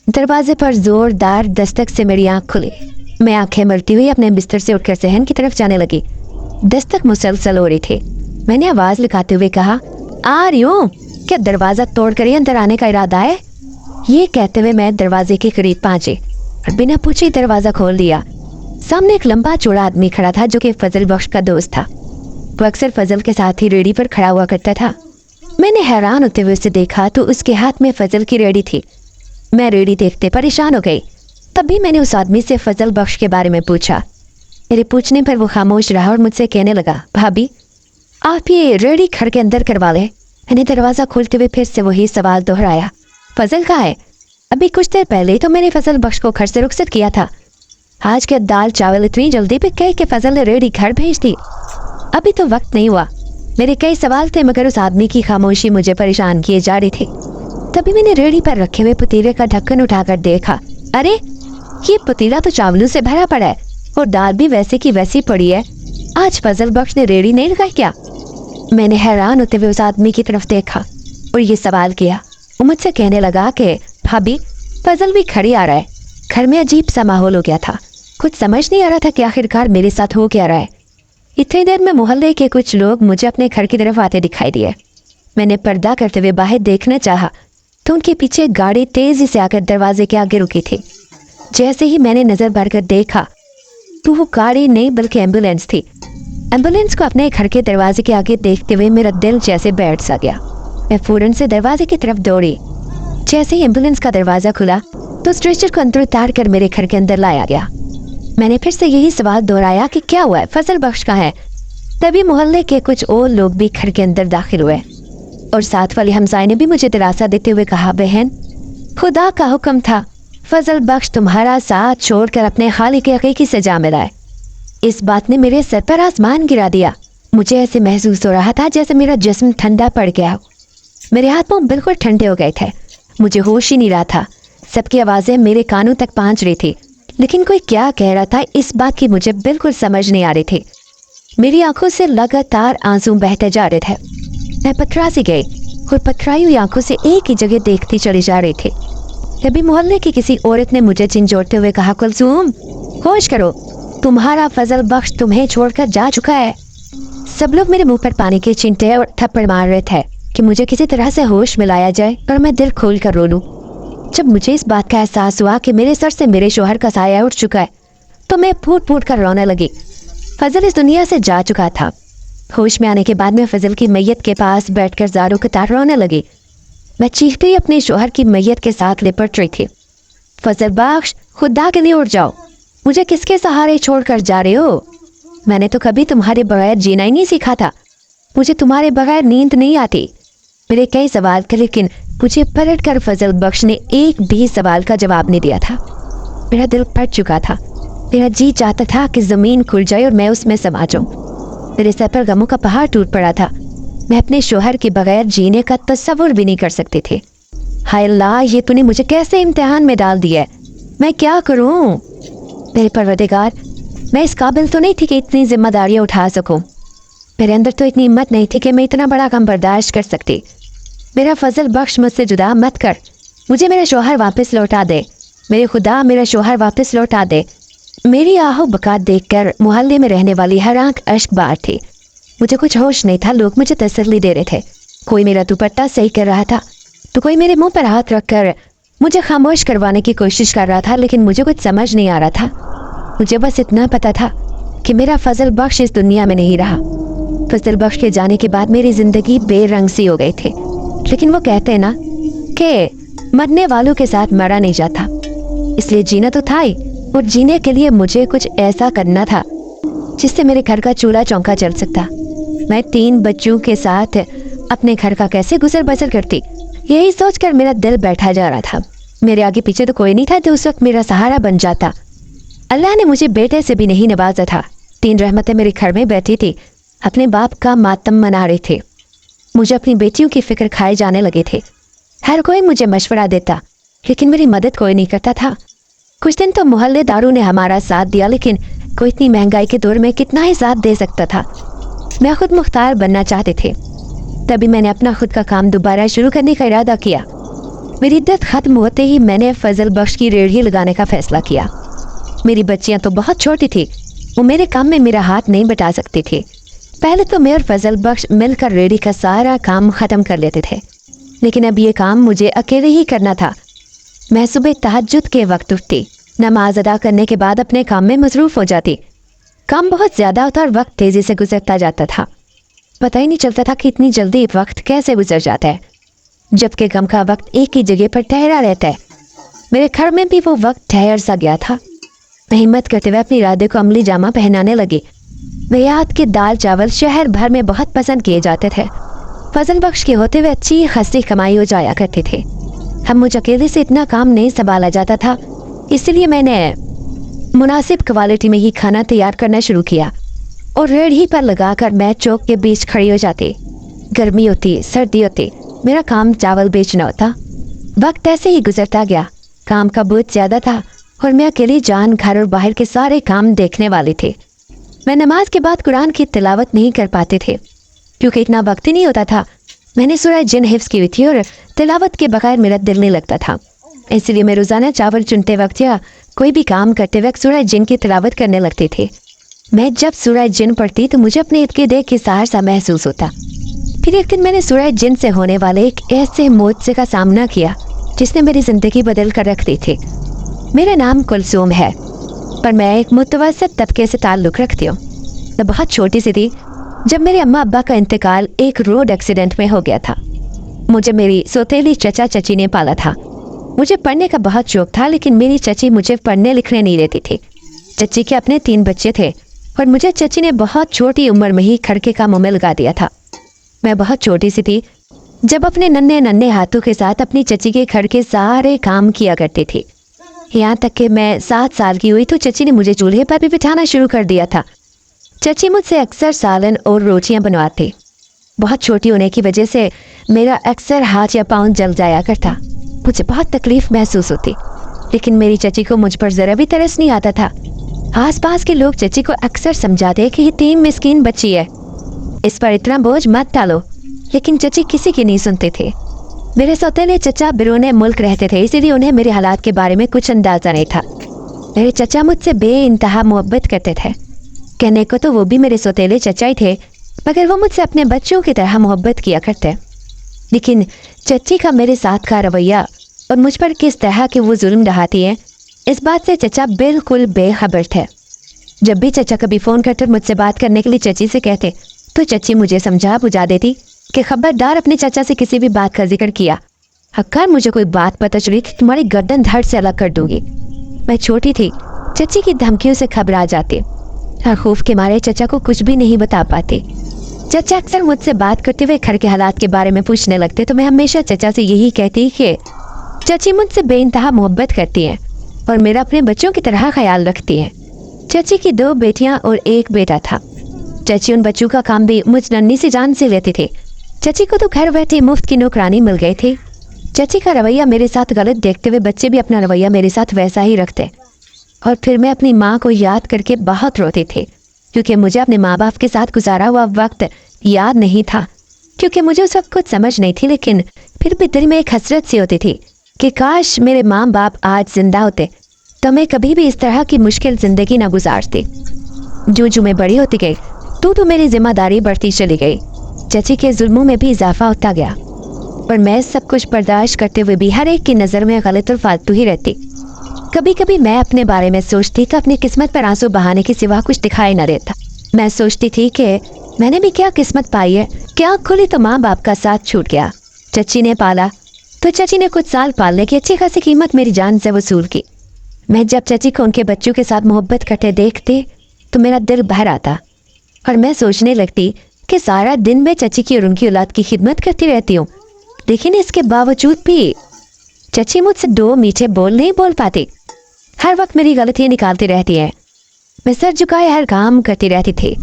दरवाजे पर जोरदार दस्तक से मेरी आंख खुली। मैं आंखें मलती हुई अपने बिस्तर से उठकर सहन की तरफ जाने लगी। दस्तक मुसलसल हो रही थी। मैंने आवाज लगाते हुए कहा, आ रही हूँ। क्या दरवाजा तोड़कर ही अंदर आने का इरादा है? ये कहते हुए मैं दरवाजे के करीब पहुंची और बिना पूछे दरवाजा खोल दिया। सामने एक लंबा चौड़ा आदमी खड़ा था जो कि फजल बख्श का दोस्त था। वो अक्सर फजल के साथ ही रेडी पर खड़ा हुआ करता था। मैंने हैरान होते हुए उसे देखा तो उसके हाथ में फजल की रेडी थी। मैं रेडी देखते परेशान हो गई। तभी मैंने उस आदमी से फजल बख्श के बारे में पूछा। मेरे पूछने पर वो खामोश रहा और मुझसे कहने लगा, भाभी आप ये रेडी घर के अंदर करवा ले। मैंने दरवाजा खोलते हुए फिर से वही सवाल दोहराया, फजल कहाँ है? अभी कुछ देर पहले तो मैंने फजल बख्श को घर से रुखसत किया था। आज के दाल चावल इतनी जल्दी बिक गए कि फजल ने रेडी घर भेज दी। अभी तो वक्त नहीं हुआ। मेरे कई सवाल थे मगर उस आदमी की खामोशी मुझे परेशान किए जा रही थी। तभी मैंने रेडी पर रखे हुए पतीले का ढक्कन उठाकर देखा। अरे ये पतीला तो चावलों से भरा पड़ा है और दाल भी वैसे की वैसी पड़ी है। आज फजल बख्श ने रेडी नहीं लगाई क्या? मैंने हैरान होते हुए उस आदमी की तरफ देखा और ये सवाल किया। वो मुझसे कहने लगा कि भाभी फजल भी खड़ी आ रहा है। घर में अजीब सा माहौल हो गया था। कुछ समझ नहीं आ रहा था कि आखिरकार मेरे साथ हो क्या रहा है। इतनी देर में मोहल्ले के कुछ लोग मुझे अपने घर की तरफ आते दिखाई दिए। मैंने पर्दा करते हुए बाहर देखना चाहा तो उनके पीछे गाड़ी तेजी से आकर दरवाजे के आगे रुकी थी। जैसे ही मैंने नजर भरकर देखा तो वो गाड़ी नहीं बल्कि एम्बुलेंस थी। एम्बुलेंस को अपने घर के दरवाजे के आगे देखते हुए मेरा दिल जैसे बैठ सा गया। मैं फौरन से दरवाजे की तरफ दौड़ी। जैसे ही एम्बुलेंस का दरवाजा खुला तो स्ट्रेचर को अंदर उतार कर मेरे घर के अंदर लाया गया। मैंने फिर से यही सवाल दोहराया कि क्या हुआ है, फजल बख्श कहाँ है? तभी मोहल्ले के कुछ और लोग भी घर के अंदर दाखिल हुए और साथ वाले हमसाये ने भी मुझे दिलासा देते हुए कहा, बहन खुदा का हुक्म था, फजल बख्श तुम्हारा साथ छोड़कर अपने खालिक के हकीकी से जा मिला है। इस बात ने मेरे सर पर आसमान गिरा दिया। मुझे ऐसे महसूस हो रहा था जैसे मेरा जिस्म ठंडा पड़ गया हो। मेरे हाथ पांव बिल्कुल ठंडे हो गए थे। मुझे होश ही नहीं रहा था। सबकी आवाजें मेरे कानों तक पहुंच रही थी लेकिन कोई क्या कह रहा था इस बात की मुझे बिल्कुल समझ नहीं आ रही थी। मेरी आंखों से लगातार आंसू बहते जा रहे थे। मैं पथरा सी गई और पथराई हुई आंखों से एक ही जगह देखती चली जा रही थी। तभी मोहल्ले की किसी औरत ने मुझे झिंझोड़ते हुए कहा, कुलसूम होश करो, तुम्हारा फजल बख्श तुम्हें छोड़कर जा चुका है। सब लोग मेरे मुंह पर पानी के चिंटे और थप्पड़ मार रहे थे कि मुझे किसी तरह से होश में लाया जाए और मैं दिल खोल कर रो लूं। जब मुझे इस बात का एहसास हुआ कि मेरे सर से मेरे शोहर का साया उठ चुका है तो मैं फूट फूट कर रोने लगी। फजल इस दुनिया से जा चुका था। होश में आने के बाद मैं फजल की मैयत के पास बैठकर ज़ारों कतार रोने लगी। मैं चीखते ही अपने शोहर की मैयत के साथ लिपट रही थी। फजल बख्श खुदा के लिए उठ जाओ, मुझे किसके सहारे छोड़कर जा रहे हो? मैंने तो कभी तुम्हारे बगैर जीना ही नहीं सीखा था। मुझे तुम्हारे बगैर नींद नहीं आती। मेरे कई सवाल थे लेकिन मुझे पलट कर फजल बख्श ने एक भी सवाल का जवाब नहीं दिया था। मेरा दिल फट चुका था। मेरा जी चाहता था कि जमीन खुल जाए और मैं उसमें समा जाऊं। मेरे सर पर गमों का पहाड़ टूट पड़ा था। मैं अपने शोहर के बगैर जीने का तस्वुर भी नहीं कर सकती थी। हाय अल्लाह, ये तूने मुझे कैसे इम्तिहान में डाल दिया है? मैं क्या करूं? मेरे परवरदिगार, मैं इस काबिल तो नहीं थी कि इतनी जिम्मेदारियां उठा सकूं। मेरे अंदर तो इतनी हिम्मत नहीं थी कि मैं इतना बड़ा काम बर्दाश्त कर सकती। मेरा फजल बख्श मुझसे जुदा मत कर, मुझे मेरा शोहर वापस लौटा दे। मेरे खुदा, मेरा शोहर वापस लौटा दे। मेरी आहो बकात देखकर मोहल्ले में रहने वाली हर आंख अश्क बार थी। मुझे कुछ होश नहीं था। लोग मुझे तसल्ली दे रहे थे। कोई मेरा दुपट्टा सही कर रहा था तो कोई मेरे मुंह पर हाथ रखकर मुझे खामोश करवाने की कोशिश कर रहा था, लेकिन मुझे कुछ समझ नहीं आ रहा था। मुझे बस इतना पता था कि मेरा फजल बख्श इस दुनिया में नहीं रहा। फजल बख्श के जाने के बाद मेरी जिंदगी बेरंग सी हो गई थी। लेकिन वो कहते हैं ना कि मरने वालों के साथ मरा नहीं जाता, इसलिए जीना तो था ही। और जीने के लिए मुझे कुछ ऐसा करना था जिससे मेरे घर का चूल्हा चौंका चल सकता। मैं 3 बच्चों के साथ अपने घर का कैसे गुजर बसर करती, यही सोचकर मेरा दिल बैठा जा रहा था। मेरे आगे पीछे तो कोई नहीं था जो उस वक्त मेरा सहारा बन जाता। अल्लाह ने मुझे बेटे से भी नहीं नवाजा था। 3 रहमतें मेरे घर में बैठी थी, अपने बाप का मातम मना रहे थे। मुझे अपनी बेटियों की फिक्र खाए जाने लगे थे। हर कोई मुझे मशवरा देता लेकिन मेरी मदद कोई नहीं करता था। कुछ दिन तो मोहल्लेदारों ने हमारा साथ दिया, लेकिन कोई इतनी महंगाई के दौर में कितना ही साथ दे सकता था। मैं खुद मुख्तार बनना चाहते थे। तभी मैंने अपना खुद का काम दोबारा शुरू करने का इरादा किया। मेरी इद्दत खत्म होते ही मैंने फजल बख्श की रेहड़ी लगाने का फैसला किया। मेरी बच्चियां तो बहुत छोटी थी, वो मेरे काम में मेरा हाथ नहीं बटा सकती थी। पहले तो मैं और फजल बख्श मिलकर रेहड़ी का सारा काम ख़त्म कर लेते थे, लेकिन अब ये काम मुझे अकेले ही करना था। मैं सुबह तहज्जुद के वक्त उठती, नमाज अदा करने के बाद अपने काम में मसरूफ़ हो जाती। काम बहुत ज़्यादा होता और वक्त तेज़ी से गुजरता जाता था। पता ही नहीं चलता था कि इतनी जल्दी वक्त कैसे गुजर जाता है, जबकि गम का वक्त एक ही जगह पर ठहरा रहता है। मेरे घर में भी वो वक्त ठहर सा गया था। मैं हिम्मत करते हुए अपनी इरादे को अमली जामा पहनाने लगी। वयात के दाल चावल शहर भर में बहुत पसंद किए जाते थे। फजल बख्श के होते हुए अच्छी खासी कमाई हो जाया करते थे। हम मुझ अकेले से इतना काम नहीं संभाला जाता था, इसलिए मैंने मुनासिब क्वालिटी में ही खाना तैयार करना शुरू किया और रेहड़ी पर लगाकर मैं चौक के बीच खड़ी हो जाती। गर्मी होती, सर्दी होती, मेरा काम चावल बेचना होता। वक्त ऐसे ही गुजरता गया। काम का बोझ ज़्यादा था और मैं अकेली जान घर और बाहर के सारे काम देखने वाली थी। मैं नमाज के बाद कुरान की तिलावत नहीं कर पाते थे क्योंकि इतना वक्त ही नहीं होता था। मैंने सूरह जिन हिफ्ज़ की हुई थी और तिलावत के बगैर मेरा दिल नहीं लगता था, इसलिए मैं रोज़ाना चावल चुनते वक्त या कोई भी काम करते वक्त सूरह जिन की तिलावत करने लगते थे। मैं जब सूरह जिन पढ़ती तो मुझे अपने इर्द गिर्द एक हिसार सा महसूस होता। फिर एक दिन मैंने सूरह जिन से होने वाले एक ऐसे मोर्चे का सामना किया जिसने मेरी ज़िंदगी बदल कर रख दी थी। मेरा नाम कुलसूम है, पर मैं एक मुतवसत तबके से ताल्लुक़ रखती हूँ। मैं बहुत छोटी सी थी जब मेरे अम्मा अब्बा का इंतकाल एक रोड एक्सीडेंट में हो गया था। मुझे मेरी सौतेली चचा चची ने पाला था। मुझे पढ़ने का बहुत शौक था, लेकिन मेरी चची मुझे पढ़ने लिखने नहीं देती थी। चची के अपने 3 बच्चे थे और मुझे चची ने बहुत छोटी उम्र में ही घर के कामों में लगा दिया था। मैं बहुत छोटी सी थी जब अपने नन्हे नन्हे हाथों के साथ अपनी चची के घर के सारे काम किया करती थी। यहाँ तक कि मैं 7 साल की हुई तो चची ने मुझे चूल्हे पर भी बिठाना शुरू कर दिया था। चची मुझसे अक्सर सालन और रोटियां बनवाती। बहुत छोटी होने की वजह से मेरा अक्सर हाथ या पाँव जल जाया करता। मुझे बहुत तकलीफ महसूस होती, लेकिन मेरी चची को मुझ पर ज़रा भी तरस नहीं आता था। आसपास के लोग चची को अक्सर समझाते कि ये 3 मिस्कीन बच्ची है, इस पर इतना बोझ मत डालो, लेकिन चची किसी की नहीं सुनते थे। मेरे सौतेले चचा बिरूने मुल्क रहते थे, इसीलिए उन्हें मेरे हालात के बारे में कुछ अंदाज़ा नहीं था। मेरे चचा मुझसे बेइंतहा मोहब्बत करते थे। कहने को तो वो भी मेरे सौतेले चचा ही थे, मगर वो मुझसे अपने बच्चों की तरह मोहब्बत किया करते। लेकिन चची का मेरे साथ का रवैया और मुझ पर किस तरह के वो जुल्म ढहाती है, इस बात से चचा बिल्कुल बेखबर थे। जब भी चचा कभी फ़ोन करते मुझसे बात करने के लिए चची से कहते तो चची मुझे समझा बुझा देती कि खबरदार अपने चाचा से किसी भी बात का जिक्र किया, अगर मुझे कोई बात पता चली तो तुम्हारी गर्दन धड़ से अलग कर दूंगी। मैं छोटी थी, चची की धमकियों से घबरा जाती और खौफ के मारे चचा को कुछ भी नहीं बता पाती। चचा अक्सर मुझसे बात करते हुए घर के हालात के बारे में पूछने लगते तो मैं हमेशा चचा से यही कहती कि चची मुझसे बेइंतहा मोहब्बत करती हैं और मेरा अपने बच्चों की तरह ख्याल रखती हैं। चची की 2 बेटियां और 1 बेटा था। चची उन बच्चों का काम भी मुझ नन्ही सी जान से लेती थी। चची को तो घर बैठे मुफ्त की नौकरानी मिल गई थी। चची का रवैया मेरे साथ गलत देखते हुए बच्चे भी अपना रवैया मेरे साथ वैसा ही रखते और फिर मैं अपनी माँ को याद करके बहुत रोती थी, क्योंकि मुझे अपने माँ बाप के साथ गुजारा हुआ वक्त याद नहीं था, क्योंकि मुझे सब कुछ समझ नहीं थी। लेकिन फिर भी दिल में एक हसरत सी होती थी कि काश मेरे माँ बाप आज जिंदा होते तो मैं कभी भी इस तरह की मुश्किल ज़िंदगी ना गुजारती। जो मैं बड़ी होती गई तो मेरी जिम्मेदारी बढ़ती चली गई। चची के जुल्मों में भी इजाफा होता गया और मैं सब कुछ बर्दाश्त करते हुए भी हर एक की नज़र में गलत और फालतू ही रहती। कभी कभी मैं अपने बारे में सोचती तो अपनी किस्मत पर आंसू बहाने के सिवा कुछ दिखाई न देता। मैं सोचती थी कि मैंने भी क्या किस्मत पाई है, क्या खुली तो माँ बाप का साथ छूट गया। चची ने पाला तो चची ने कुछ साल पालने की अच्छी खासी कीमत मेरी जान से वसूल की। मैं जब चची को उनके बच्चों के साथ मोहब्बत करते देखती तो मेरा दिल भर आता और मैं सोचने लगती कि सारा दिन मैं चची की और उनकी औलाद की खिदमत करती रहती हूँ, लेकिन इसके बावजूद भी चची मुझसे 2 मीठे बोल नहीं बोल पाती। हर वक्त मेरी गलतियाँ निकालती रहती है। मैं सर झुकाए हर काम करती रहती थी,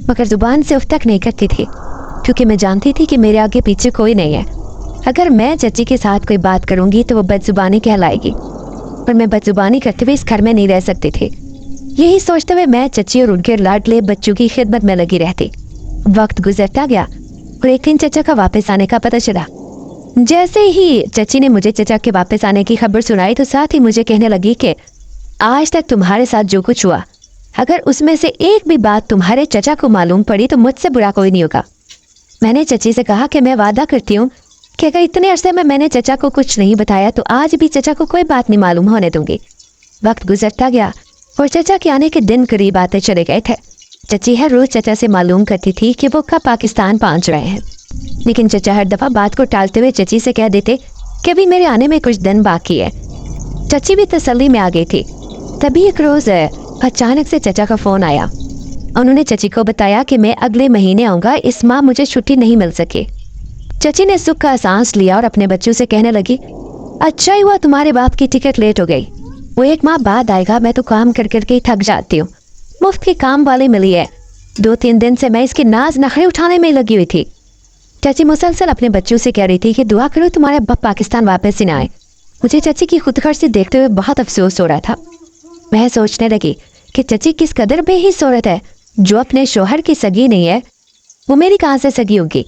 मगर ज़ुबान से उफ तक नहीं करती थी, क्योंकि मैं जानती थी कि मेरे आगे पीछे कोई नहीं है। अगर मैं चची के साथ कोई बात करूँगी तो वो बदजुबानी कहलाएगी और मैं बदजुबानी करते हुए इस घर में नहीं रह सकती थी। यही सोचते हुए मैं चची और उनके लाडले बच्चों की खिदमत में लगी रहती। वक्त गुजरता गया और एक दिन चचा का वापस आने का पता चला। जैसे ही चची ने मुझे चचा के वापस आने की खबर सुनाई तो साथ ही मुझे कहने लगी कि आज तक तुम्हारे साथ जो कुछ हुआ, अगर उसमें से एक भी बात तुम्हारे चचा को मालूम पड़ी तो मुझसे बुरा कोई नहीं होगा। मैंने चची से कहा कि मैं वादा करती हूँ कि अगर इतने अरसे में मैंने चचा को कुछ नहीं बताया तो आज भी चचा को कोई बात नहीं मालूम होने दूंगी। वक्त गुजरता गया और चचा के आने के दिन करीब आते चले गए थे। चची हर रोज चचा से मालूम करती थी कि वो कब पाकिस्तान पहुंच रहे हैं, लेकिन चचा हर दफा बात को टालते हुए चची से कह देते कि अभी मेरे आने में कुछ दिन बाकी है। चची भी तसल्ली में आ गई थी। तभी एक रोज अचानक से चचा का फोन आया। उन्होंने चची को बताया कि मैं अगले महीने आऊंगा, इस माह मुझे छुट्टी नहीं मिल सकी। चची ने सुख का सांस लिया और अपने बच्चों से कहने लगी, अच्छा ही हुआ तुम्हारे बाप की टिकट लेट हो गई, वो एक माह बाद आएगा। मैं तो काम कर करके ही थक जाती हूँ, मुफ्त की काम वाली मिली है। 2-3 दिन से मैं इसके नाज नखरे उठाने में लगी हुई थी। चाची मुसलसल अपने बच्चों से कह रही थी कि दुआ करो तुम्हारे बाप पाकिस्तान वापस ही ना आए। मुझे चाची की खुदगर्जी देखते हुए बहुत अफसोस हो रहा था। मैं सोचने लगी कि चाची किस कदर बेहिस औरत है, जो अपने शोहर की सगी नहीं है, वो मेरी कहाँ से सगी होगी।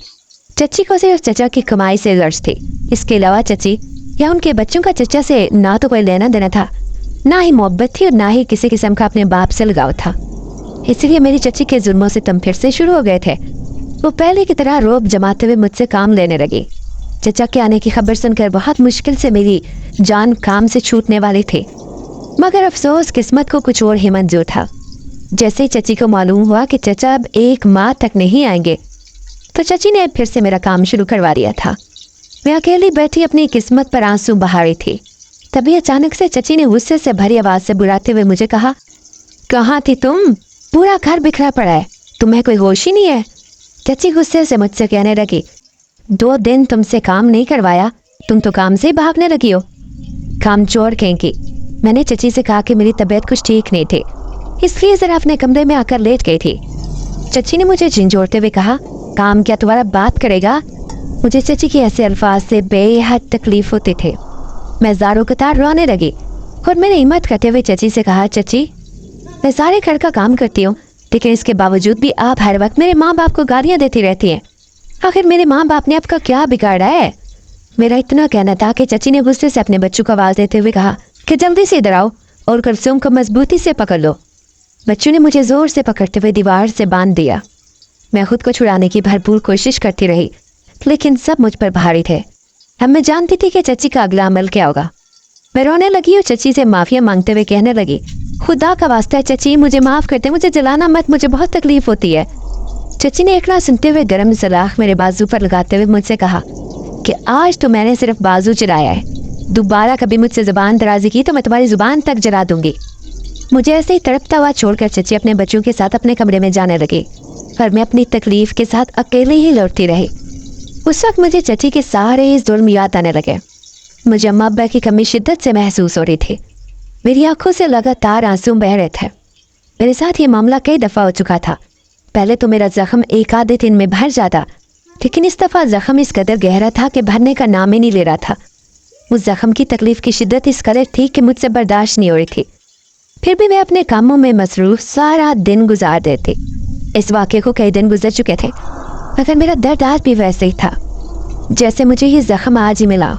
चची को सिर्फ चचा की कमाई से गर्ज थी। इसके अलावा चची या उनके बच्चों का चचा से ना तो कोई लेना देना था, ना ही मोहब्बत थी और ना ही किसी किस्म का अपने बाप से लगाव था। इसलिए मेरी चची के जुल्मों से तम फिर से शुरू हो गए थे। वो पहले की तरह रोब जमाते हुए मुझसे काम लेने लगी। चचा के आने की खबर सुनकर बहुत मुश्किल से मेरी जान काम से छूटने वाली थी, मगर अफसोस किस्मत को कुछ और ही मंजूर था। जैसे ही चची को मालूम हुआ कि चचा अब 1 माह तक नहीं आएंगे तो चची ने फिर से मेरा काम शुरू करवा दिया था। मैं अकेली बैठी अपनी किस्मत पर आंसू बहा रही थी। तभी अचानक से चची ने गुस्से से भरी आवाज से बुलाते हुए मुझे कहा, कहाँ थी तुम? पूरा घर बिखरा पड़ा है, तुम्हें कोई होश ही नहीं है। चची गुस्से से मुझसे कहने लगी, 2 दिन तुमसे काम नहीं करवाया, तुम तो काम से भागने लगी हो, काम चोर कहेंगी। मैंने चची से कहा कि मेरी तबीयत कुछ ठीक नहीं थी, इसलिए जरा अपने कमरे में आकर लेट गई थी। चची ने मुझे झिंझोड़ते हुए कहा, काम क्या तुम्हारा बात करेगा? मुझे चची के ऐसे अल्फाज से बेहद तकलीफ होती थी। मैं ज़ारो कतार रोने लगी और मैंने हिम्मत करते हुए चची से कहा, चची मैं सारे घर का काम करती हूँ, लेकिन इसके बावजूद भी आप हर वक्त मेरे माँ बाप को गालियाँ देती रहती हैं। आखिर मेरे माँ बाप ने आपका क्या बिगाड़ा है? मेरा इतना कहना था कि चची ने गुस्से से अपने बच्चों को आवाज़ देते हुए कहा कि जल्दी से इधर आओ और कुर्सियों को मजबूती से पकड़ लो। बच्चों ने मुझे जोर से पकड़ते हुए दीवार से बांध दिया। मैं खुद को छुड़ाने की भरपूर कोशिश करती रही, लेकिन सब मुझ पर भारी थे। अब मैं जानती थी कि चची का अगला अमल क्या होगा। मैं रोने लगी और चची से माफिया मांगते हुए कहने लगी, खुदा का वास्ता है चची, मुझे माफ करते, मुझे जलाना मत, मुझे बहुत तकलीफ होती है। चची ने एक ना सुनते हुए गर्म सलाख मेरे बाजू पर लगाते हुए मुझसे कहा कि आज तो मैंने सिर्फ बाजू चलाया है, दोबारा कभी मुझसे जुबान दराजी की तो मैं तुम्हारी जुबान तक जला दूंगी। मुझे ऐसे ही तड़पता हुआ छोड़कर चची अपने बच्चों के साथ अपने कमरे में जाने लगी, पर मैं अपनी तकलीफ के साथ अकेले ही लौटती रही। उस वक्त मुझे चची के सारे जुल्म याद आने लगे। मुझे अम्मा अब्बा की कमी शिद्दत से महसूस हो रही थी। मेरी आंखों से लगातार आंसू बह रहे थे। मेरे साथ ये मामला कई दफ़ा हो चुका था। पहले तो मेरा जख्म 1 आधे दिन में भर जाता, लेकिन इस दफ़ा जख्म इस कदर गहरा था कि भरने का नाम ही नहीं ले रहा था। उस जख्म की तकलीफ की शिद्दत इस कदर थी कि मुझसे बर्दाश्त नहीं हो रही थी। फिर भी मैं अपने कामों में मसरूफ सारा दिन गुजार देती। इस वाक़े को कई दिन गुजर चुके थे, मगर मेरा दर्द आज भी वैसे ही था जैसे मुझे ये जख्म आज ही मिला।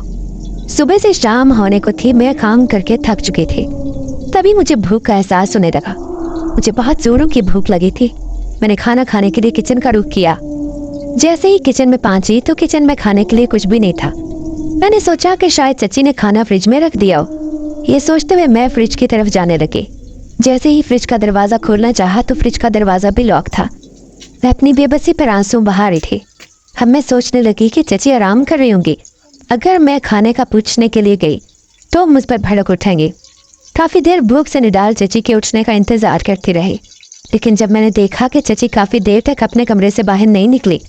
सुबह से शाम होने को थी, मैं काम करके थक चुकी थी। तभी मुझे भूख का एहसास होने लगा। मुझे बहुत जोरों की भूख लगी थी। मैंने खाना खाने के लिए किचन का रुख किया। जैसे ही किचन में पहुंची तो किचन में खाने के लिए कुछ भी नहीं था। मैंने सोचा कि शायद चची ने खाना फ्रिज में रख दिया हो। ये सोचते हुए मैं फ्रिज की तरफ जाने लगी। जैसे ही फ्रिज का दरवाज़ा खोलना चाहा तो फ्रिज का दरवाज़ा भी लॉक था। मैं अपनी बेबसी पर आंसू बहा रही थी। अब मैं सोचने लगी कि चची आराम कर रही होंगी। अगर मैं खाने का पूछने के लिए गई तो मुझ पर भड़क उठेंगी। काफ़ी देर भूख से निडाल चची के उठने का इंतज़ार करती रही, लेकिन जब मैंने देखा कि चची काफ़ी देर तक अपने कमरे से बाहर नहीं निकली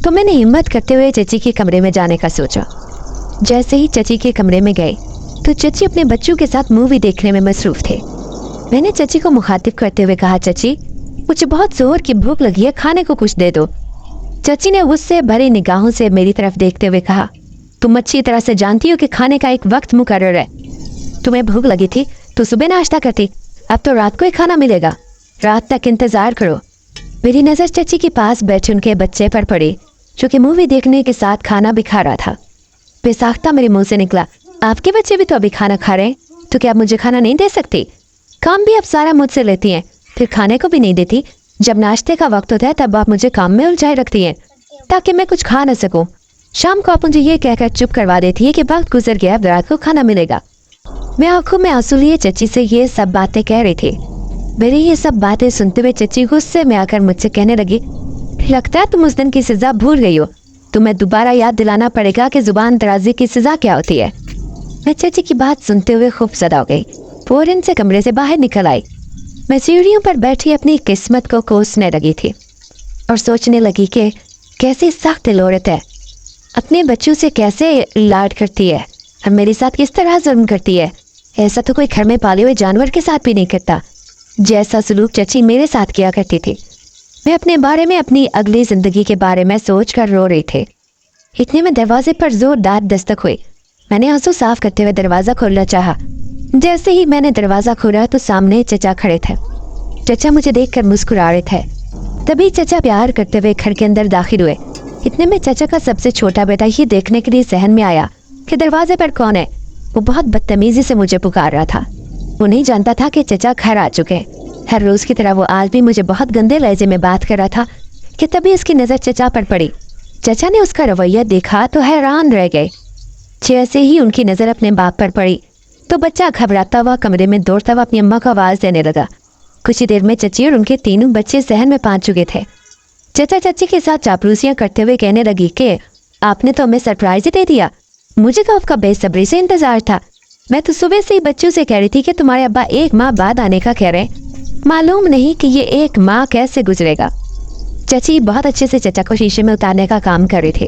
तो मैंने हिम्मत करते हुए चची के कमरे में जाने का सोचा। जैसे ही चची के कमरे में गए तो चची अपने बच्चों के साथ मूवी देखने में मसरूफ़ थे। मैंने चची को मुखातिब करते हुए कहा, चची मुझे बहुत जोर की भूख लगी है, खाने को कुछ दे दो। चची ने गुस्से भरी निगाहों से मेरी तरफ देखते हुए कहा, तुम अच्छी तरह से जानती हो कि खाने का एक वक्त मुकर्रर है। तुम्हें भूख लगी थी तो सुबह नाश्ता करती, अब तो रात को ही खाना मिलेगा, रात तक इंतजार करो। मेरी नज़र चची के पास बैठे उनके बच्चे पर पड़ी, जो कि मूवी देखने के साथ खाना भी खा रहा था। बेसाख्ता मेरे मुंह से निकला, आपके बच्चे भी तो अभी खाना खा रहे हैं, तो क्या आप मुझे खाना नहीं दे सकती? काम भी आप सारा मुझसे लेती हैं, फिर खाने को भी नहीं देती। जब नाश्ते का वक्त होता है तब आप मुझे काम में उलझाए रखती हैं ताकि मैं कुछ खा न सकूं। शाम को आप मुझे ये कहकर चुप करवा देती है कि वक्त गुजर गया, अब रात को खाना मिलेगा। मैं आंखों में आंसू लिए चची से ये सब बातें कह रही थी। मेरी ये सब बातें सुनते हुए चची गुस्से में आकर मुझसे कहने लगी, लगता है तुम उस दिन की सजा भूल गई हो, तुम्हें दोबारा याद दिलाना पड़ेगा कि जुबान दराजी की सजा क्या होती है। मैं चची की बात सुनते हुए खूब सदा हो गई, फौरन से कमरे से बाहर निकल आई। मैं सीढ़ियों पर बैठी अपनी किस्मत को कोसने लगी थी और सोचने लगी कि कैसी सख्त दिल औरत है, अपने बच्चों से कैसे लाड करती है और मेरे साथ किस तरह जुल्म करती है। ऐसा तो कोई घर में पाले हुए जानवर के साथ भी नहीं करता, जैसा सलूक चची मेरे साथ किया करती थी। मैं अपने बारे में, अपनी अगली जिंदगी के बारे में सोच कर रो रही थी। इतने में दरवाजे पर जोरदार दस्तक हुई। मैंने आंसू साफ करते हुए दरवाज़ा खोलना चाहा। जैसे ही मैंने दरवाज़ा खोला तो सामने चचा खड़े थे। चचा मुझे देखकर मुस्कुरा रहे थे। तभी चचा प्यार करते हुए घर के अंदर दाखिल हुए। इतने में चचा का सबसे छोटा बेटा ये देखने के लिए सहन में आया कि दरवाजे पर कौन है। वो बहुत बदतमीजी से मुझे पुकार रहा था। वो नहीं जानता था कि चचा घर आ चुके। हर रोज़ की तरह वो आज भी मुझे बहुत गंदे लहजे में बात कर रहा था कि तभी उसकी नज़र चचा पर पड़ी। चचा ने उसका रवैया देखा तो हैरान रह गए। जैसे ही उनकी नज़र अपने बाप पर पड़ी तो बच्चा घबराता हुआ कमरे में दौड़ता हुआ अपनी अम्मा को आवाज़ देने लगा। कुछ ही देर में चची और उनके तीनों बच्चे सहन में पहुंच चुके थे। चचा चची के साथ चापलूसियां करते हुए कहने लगी कि आपने तो हमें सरप्राइज ही दे दिया, मुझे तो आपका बेसब्री से इंतजार था। मैं तो सुबह से ही बच्चों से कह रही थी कि तुम्हारे अब्बा 1 माह बाद आने का कह रहे हैं, मालूम नहीं कि ये 1 माह कैसे गुजरेगा। चची बहुत अच्छे से चचा को शीशे में उतारने का काम कर रही थी।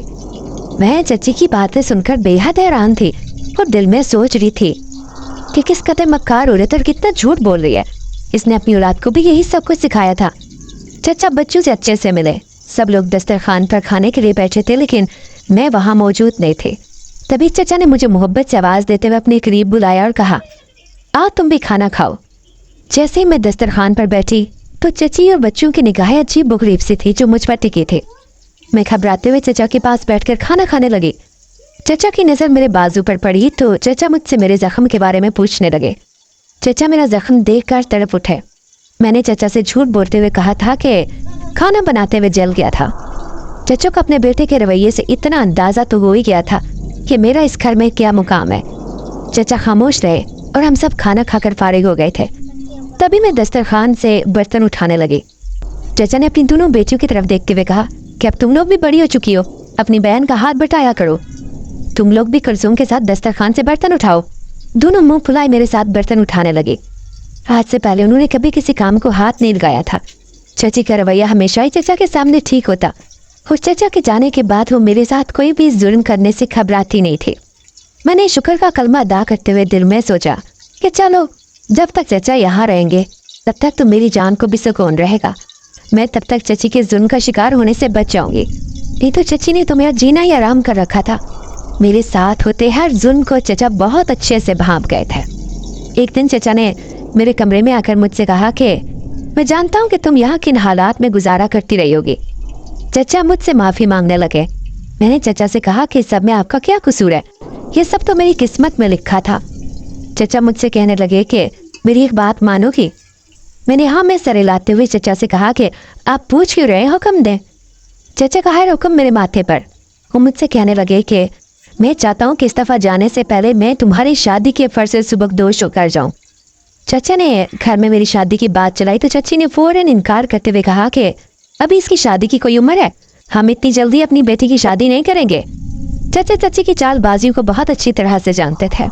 मैं चची की बातें सुनकर बेहद हैरान थी और दिल में सोच रही थी कि किस कदर मक्कार औरत और कितना झूठ बोल रही है। इसने अपनी औलाद को भी यही सब कुछ सिखाया था। चचा बच्चों से अच्छे से मिले। सब लोग दस्तरखान पर खाने के लिए बैठे थे, लेकिन मैं वहाँ मौजूद नहीं थी। तभी चचा ने मुझे मोहब्बत से आवाज़ देते हुए अपने करीब बुलाया और कहा, आओ तुम भी खाना खाओ। जैसे ही मैं दस्तरखान पर बैठी तो चची और बच्चों की निगाहें अजीब बुगरीब सी थी जो मुझ पर टिकी थी। मैं घबराते हुए चचा के पास बैठकर खाना खाने लगी। चचा की नज़र मेरे बाजू पर पड़ी तो चचा मुझसे मेरे जख्म के बारे में पूछने लगे। चचा मेरा जख्म देखकर तड़प उठे। मैंने चचा से झूठ बोलते हुए कहा था कि खाना बनाते हुए जल गया था। चचा को अपने बेटे के रवैये से इतना अंदाज़ा तो हो ही गया था कि मेरा इस घर में क्या मुकाम है। चचा खामोश रहे और हम सब खाना खाकर फारिग हो गए थे। तभी मैं दस्तरखान से बर्तन उठाने लगी। चचा ने अपनी दोनों बेटियों की तरफ देखते हुए कहा कि अब तुम लोग भी बड़ी हो चुकी हो, अपनी बहन का हाथ बटाया करो। तुम लोग भी कुलसूम के साथ दस्तरखान से बर्तन उठाओ। दोनों मुंह फुलाए मेरे साथ बर्तन उठाने लगे। आज से पहले उन्होंने कभी किसी काम को हाथ नहीं लगाया था। चची का रवैया हमेशा ही चचा के सामने ठीक होता। उस चचा के जाने के बाद वो मेरे साथ कोई भी जुल्म करने से घबराती नहीं थी। मैंने शुक्र का कलमा अदा करते हुए दिल में सोचा कि चलो जब तक चचा यहाँ रहेंगे तब तक तो मेरी जान को भी सुकून रहेगा। मैं तब तक चची के जुल्म का शिकार होने से बच जाऊंगी। नहीं तो चची ने तो मेरा जीना ही आराम कर रखा था। मेरे साथ होते हर जुल्म को चचा बहुत अच्छे से भांप गए थे। एक दिन चचा ने मेरे कमरे में आकर मुझसे कहा कि मैं जानता हूँ कि तुम यहाँ किन हालात में गुजारा करती रही होगी। चचा मुझसे माफ़ी मांगने लगे। मैंने चचा से कहा कि सब में आपका क्या कसूर है, ये सब तो मेरी किस्मत में लिखा था। चचा मुझसे कहने लगे कि मेरी एक बात मानोगी। मैंने हाँ में सर हिलाते हुए चचा से कहा कि आप पूछ क्यों रहे, हुक्म दें। चचा का है हुक्म मेरे माथे पर। वो मुझसे कहने लगे कि मैं चाहता हूँ कि इस दफ़ा जाने से पहले मैं तुम्हारी शादी के फर्ज से सुबकदोश होकर जाऊँ। चचा ने घर में मेरी शादी की बात चलाई तो चची ने फौरन इनकार करते हुए कहा कि अभी इसकी शादी की कोई उम्र है, हम इतनी जल्दी अपनी बेटी की शादी नहीं करेंगे। चचा चची की चालबाजियों को बहुत अच्छी तरह से जानते थे।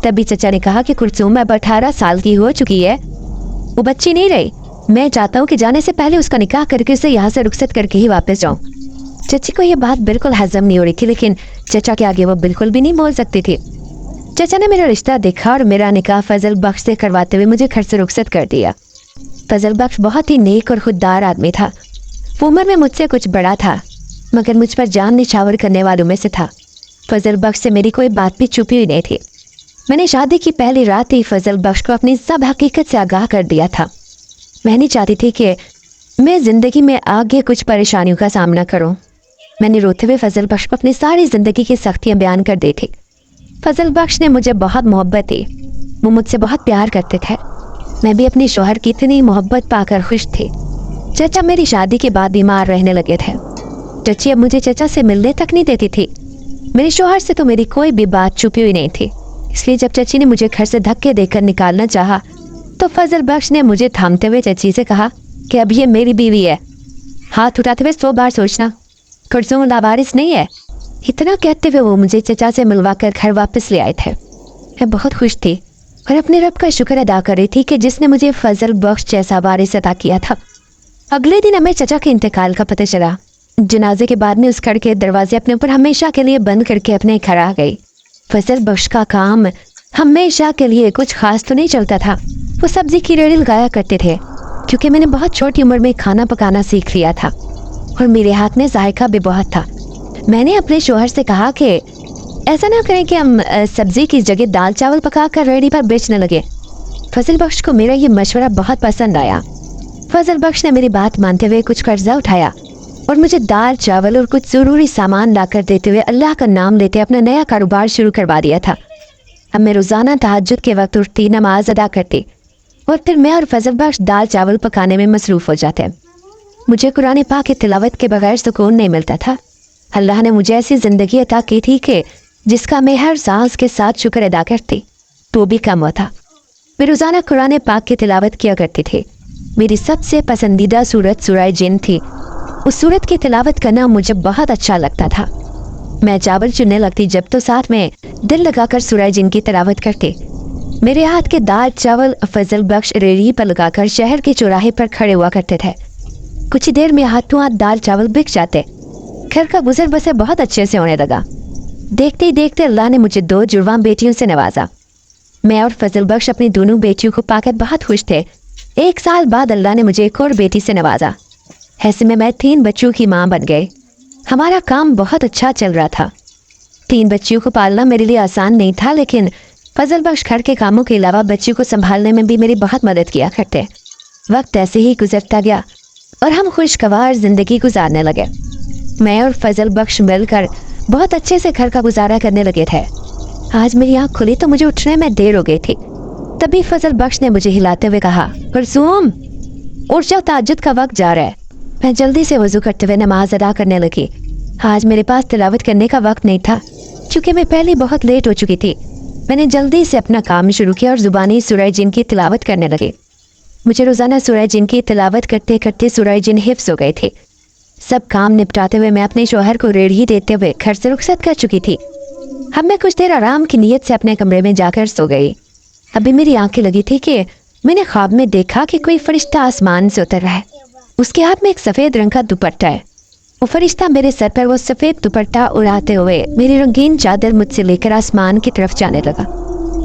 तभी चचा ने कहा कि कुलसूम अब 18 साल की हो चुकी है, वो बच्ची नहीं रही। मैं चाहता हूँ कि जाने से पहले उसका निकाह करके उसे यहाँ से रुखसत करके ही वापस जाऊँ। चची को यह बात बिल्कुल हजम नहीं हो रही थी, लेकिन चचा के आगे वो बिल्कुल भी नहीं बोल सकती थी। चचा ने मेरा रिश्ता देखा और मेरा निकाह फजल बख्श से करवाते हुए मुझे घर से रुखसत कर दिया। फजल बख्श बहुत ही नेक और खुददार आदमी था। वो उम्र में मुझसे कुछ बड़ा था, मगर मुझ पर जान निछावर करने वालों में से था। फजल बख्श से मेरी कोई बात भी छुपी हुई नहीं थी। मैंने शादी की पहली रात ही फजल बख्श को अपनी सब हकीकत से आगाह कर दिया था। मैं नहीं चाहती थी कि मैं ज़िंदगी में आगे कुछ परेशानियों का सामना करूं। मैंने रोते हुए फजल बख्श को अपनी सारी जिंदगी की सख्तियां बयान कर दी थी। फजल बख्श ने मुझे बहुत मोहब्बत दी, वो मुझसे बहुत प्यार करते थे। मैं भी अपनी शौहर की इतनी मोहब्बत पाकर खुश थी। चचा मेरी शादी के बाद बीमार रहने लगे थे। चची अब मुझे चचा से मिलने तक नहीं देती थी। मेरे शौहर से तो मेरी कोई भी बात छुपी हुई नहीं थी, इसलिए जब चची ने मुझे घर से धक्के देकर निकालना चाहा तो फजल बख्श ने मुझे थामते हुए चची से कहा कि अब ये मेरी बीवी है, हाथ उठाते हुए 100 बार सोचना, कुर्सों लावारिस नहीं है। इतना कहते हुए वो मुझे चचा से मिलवा कर घर वापस ले आए थे। मैं बहुत खुश थी और अपने रब का शुक्र अदा कर रही थी कि जिसने मुझे फजल बख्श जैसा वारिस अता किया था। अगले दिन हमें चचा के इंतकाल का पता चला। जनाजे के बाद में उस घर के दरवाजे अपने ऊपर हमेशा के लिए बंद करके अपने घर आ गई। फजल बख्श का काम हमेशा के लिए कुछ खास तो नहीं चलता था। वो सब्जी की रेड़ी लगाया करते थे, क्योंकि मैंने बहुत छोटी उम्र में खाना पकाना सीख लिया था और मेरे हाथ में जायका भी बहुत था। मैंने अपने शौहर से कहा कि ऐसा ना करें कि हम सब्जी की जगह दाल चावल पका कर रेडी पर बेचने लगे। फजल बख्श को मेरा ये मशवरा बहुत पसंद आया। फजल बख्श ने मेरी बात मानते हुए कुछ कर्जा उठाया और मुझे दाल चावल और कुछ ज़रूरी सामान लाकर देते हुए अल्लाह का नाम लेते अपना नया कारोबार शुरू करवा दिया था। अब मैं रोज़ाना तहज्जुद के वक्त उठती, नमाज अदा करती और फिर मैं और फजल बख्श दाल चावल पकाने में मसरूफ़ हो जाते। मुझे कुरान पाक की तिलावत के बगैर सुकून नहीं मिलता था। अल्लाह ने मुझे ऐसी ज़िंदगी अता की थी कि जिसका मैं हर सांस के साथ शुक्र अदा करती, तो भी कम होता। मैं रोज़ाना कुरान पाक की तिलावत किया करती थी। मेरी सबसे पसंदीदा सूरत सूरह जिन थी। उस सूरत की तिलावत करना मुझे बहुत अच्छा लगता था। मैं चावल चुनने लगती जब तो साथ में दिल लगाकर सूरह जिन की तिलावत करती। मेरे हाथ के दाल चावल फजल बख्श रेड़ी पर लगाकर शहर के चौराहे पर खड़े हुआ करते थे। कुछ ही देर में हाथों हाथ दाल चावल बिक जाते। घर का गुजर बसर बहुत अच्छे से होने लगा। देखते ही देखते अल्लाह ने मुझे 2 जुड़वा बेटियों से नवाजा। मैं और फजल बख्श अपनी दोनों बेटियों को पाकर बहुत खुश थे। 1 साल बाद अल्लाह ने मुझे एक और बेटी से नवाजा। ऐसे में मैं 3 बच्चों की माँ बन गई। हमारा काम बहुत अच्छा चल रहा था। 3 बच्चियों को पालना मेरे लिए आसान नहीं था, लेकिन फजल बख्श घर के कामों के अलावा बच्चियों को संभालने में भी मेरी बहुत मदद किया करते। वक्त ऐसे ही गुजरता गया और हम खुशगवार जिंदगी गुजारने लगे। मैं और फजल बख्श मिलकर बहुत अच्छे से घर का गुजारा करने लगे थे। आज मेरी आँख खुली तो मुझे उठने में देर हो गई थी। तभी फजल बख्श ने मुझे हिलाते हुए कहा, कुलसूम उठ जाओ, तहज्जुद का वक्त जा रहा है। मैं जल्दी से वजू करते हुए नमाज अदा करने लगी। आज मेरे पास तिलावत करने का वक्त नहीं था, क्योंकि मैं पहले बहुत लेट हो चुकी थी। मैंने जल्दी से अपना काम शुरू किया और ज़ुबानी सूरह जिन की तिलावत करने लगी। मुझे रोज़ाना सूरह जिन की तिलावत करते करते सूरह जिन हिफ्ज़ हो गए थे। सब काम निपटाते हुए मैं अपने शौहर को रेड़ी देते हुए घर से रुखसत कर चुकी थी। अब मैं कुछ देर आराम की नीयत से अपने कमरे में जाकर सो गई। अभी मेरी आंखें लगी थी कि मैंने ख्वाब में देखा कि कोई फरिश्ता आसमान से उतर रहा है। उसके हाथ में एक सफ़ेद रंग का दुपट्टा है। वो फरिश्ता मेरे सर पर वो सफ़ेद दुपट्टा उड़ाते हुए मेरी रंगीन चादर मुझसे लेकर आसमान की तरफ जाने लगा।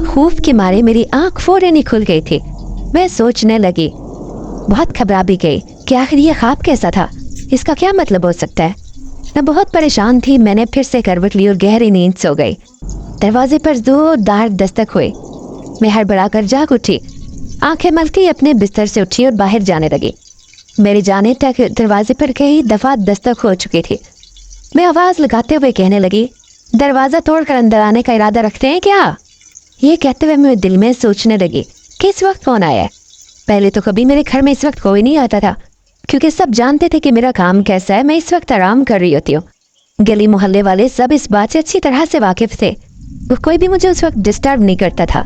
खौफ के मारे मेरी आंख फौरन ही खुल गई थी। मैं सोचने लगी, बहुत घबरा भी गई कि आखिर ये ख्वाब कैसा था, इसका क्या मतलब हो सकता है। मैं बहुत परेशान थी। मैंने फिर से करवट ली और गहरी नींद सो गई। दरवाजे पर जोरदार दस्तक हुई। मैं हड़बड़ाकर जाग उठी, आंखें मलती अपने बिस्तर से उठी और बाहर जाने लगी। मेरे जाने तक दरवाजे पर कई दफ़ा दस्तक हो चुकी थी। मैं आवाज़ लगाते हुए कहने लगी, दरवाज़ा तोड़कर अंदर आने का इरादा रखते हैं क्या? ये कहते हुए मैं दिल में सोचने लगी कि इस वक्त कौन आया है। पहले तो कभी मेरे घर में इस वक्त कोई नहीं आता था, क्योंकि सब जानते थे कि मेरा काम कैसा है। मैं इस वक्त आराम कर रही होती हूँ। गली मोहल्ले वाले सब इस बात से अच्छी तरह से वाकिफ थे। कोई भी मुझे उस वक्त डिस्टर्ब नहीं करता था।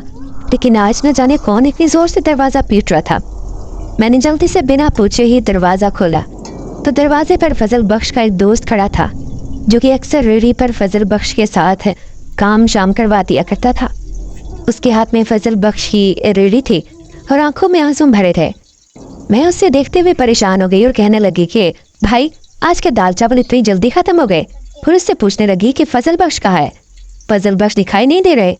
लेकिन आज न जाने कौन इतनी ज़ोर से दरवाज़ा पीट रहा था। मैंने जल्दी से बिना पूछे ही दरवाज़ा खोला तो दरवाजे पर फजल बख्श का एक दोस्त खड़ा था, जो कि अक्सर रेड़ी पर फजल बख्श के साथ काम शाम करवा दिया करता था। उसके हाथ में फजल बख्श की रेड़ी थी और आंखों में आंसू भरे थे। मैं उससे देखते हुए परेशान हो गई और कहने लगी कि भाई, आज के दाल चावल इतनी जल्दी ख़त्म हो गए। फिर उससे पूछने लगी कि फजल बख्श कहाँ है। फजल बख्श दिखाई नहीं दे रहे।